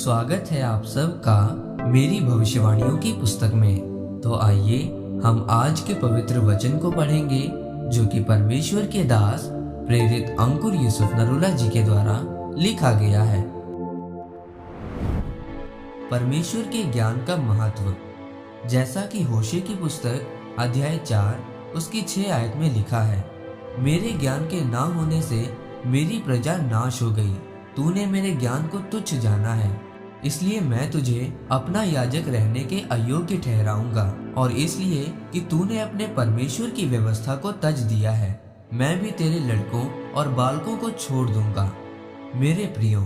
स्वागत है आप सबका मेरी भविष्यवाणियों की पुस्तक में। तो आइए हम आज के पवित्र वचन को पढ़ेंगे जो कि परमेश्वर के दास प्रेरित अंकुर यूसुफ नरूला जी के द्वारा लिखा गया है। परमेश्वर के ज्ञान का महत्व, जैसा कि होशे की पुस्तक अध्याय 4 उसकी 6 आयत में लिखा है, मेरे ज्ञान के ना होने से मेरी प्रजा नाश हो गई। तूने मेरे ज्ञान को तुच्छ जाना है, इसलिए मैं तुझे अपना याजक रहने के अयोग्य ठहराऊंगा, और इसलिए कि तूने अपने परमेश्वर की व्यवस्था को तज दिया है, मैं भी तेरे लड़कों और बालकों को छोड़ दूंगा। मेरे प्रियो,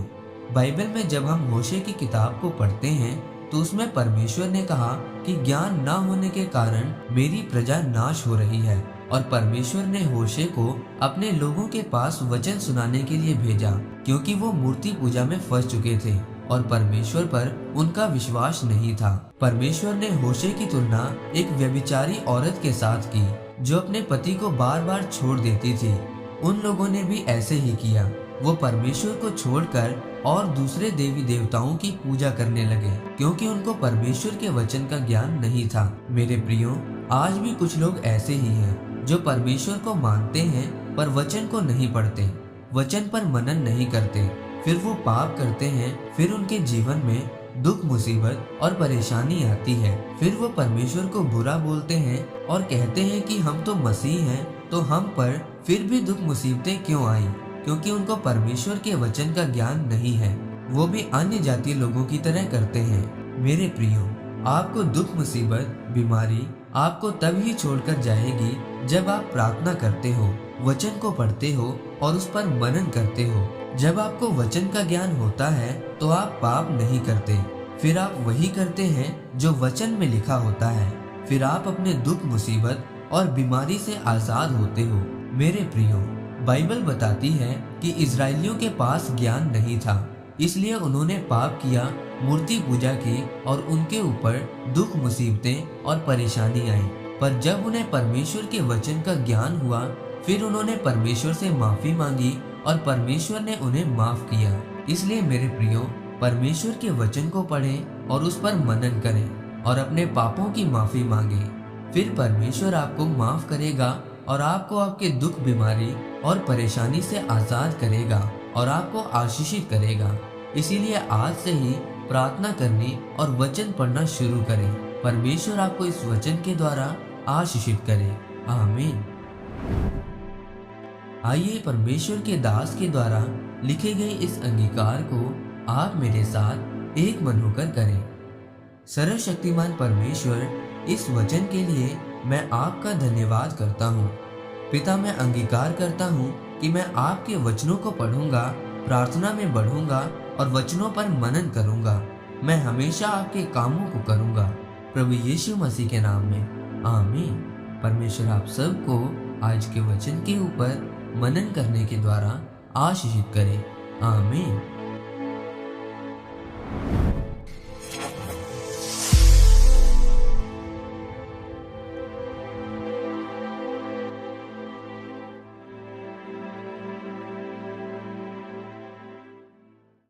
बाइबल में जब हम होशे की किताब को पढ़ते हैं तो उसमें परमेश्वर ने कहा कि ज्ञान न होने के कारण मेरी प्रजा नाश हो रही है, और परमेश्वर ने होशे को अपने लोगों के पास वचन सुनाने के लिए भेजा, क्योंकि वो मूर्ति पूजा में फंस चुके थे और परमेश्वर पर उनका विश्वास नहीं था। परमेश्वर ने होशे की तुलना एक व्यभिचारी औरत के साथ की जो अपने पति को बार बार छोड़ देती थी। उन लोगों ने भी ऐसे ही किया, वो परमेश्वर को छोड़कर और दूसरे देवी देवताओं की पूजा करने लगे, क्योंकि उनको परमेश्वर के वचन का ज्ञान नहीं था। मेरे प्रियो, आज भी कुछ लोग ऐसे ही हैं जो परमेश्वर को मानते हैं पर वचन को नहीं पढ़ते, वचन पर मनन नहीं करते, फिर वो पाप करते हैं, फिर उनके जीवन में दुख, मुसीबत और परेशानी आती है। फिर वो परमेश्वर को बुरा बोलते हैं और कहते हैं कि हम तो मसीह हैं, तो हम पर फिर भी दुख मुसीबतें क्यों आई, क्योंकि उनको परमेश्वर के वचन का ज्ञान नहीं है। वो भी अन्य जातीय लोगों की तरह करते हैं। मेरे प्रियो, आपको दुख, मुसीबत, बीमारी आपको तब ही छोड़कर जाएगी जब आप प्रार्थना करते हो, वचन को पढ़ते हो और उस पर मनन करते हो। जब आपको वचन का ज्ञान होता है तो आप पाप नहीं करते, फिर आप वही करते हैं जो वचन में लिखा होता है। फिर आप अपने दुख, मुसीबत और बीमारी से आजाद होते हो। मेरे प्रियो, बाइबल बताती है कि इजरायलियों के पास ज्ञान नहीं था, इसलिए उन्होंने पाप किया, मूर्ति पूजा की और उनके ऊपर दुख, मुसीबतें और परेशानी आई। पर जब उन्हें परमेश्वर के वचन का ज्ञान हुआ, फिर उन्होंने परमेश्वर से माफी मांगी और परमेश्वर ने उन्हें माफ किया। इसलिए मेरे प्रियो, परमेश्वर के वचन को पढ़ें और उस पर मनन करें और अपने पापों की माफी मांगे। फिर परमेश्वर आपको माफ करेगा और आपको आपके दुख, बीमारी और परेशानी से आजाद करेगा और आपको आशीषित करेगा। इसीलिए आज से ही प्रार्थना करनी और वचन पढ़ना शुरू करें। परमेश्वर आपको इस वचन के द्वारा आशीषित करे। आमीन। आइए परमेश्वर के दास के द्वारा लिखे गए इस अंगीकार को आप मेरे साथ एक मन होकर करें। सर्वशक्तिमान परमेश्वर, इस वचन के लिए मैं आपका धन्यवाद करता हूँ। पिता, मैं अंगीकार करता हूँ कि मैं आपके वचनों को पढ़ूंगा, प्रार्थना में बढ़ूंगा और वचनों पर मनन करूंगा। मैं हमेशा आपके कामों को करूंगा, प्रभु यीशु मसीह के नाम में, आमीन। परमेश्वर आप सबको आज के वचन के ऊपर मनन करने के द्वारा आशीषित करे। आमीन।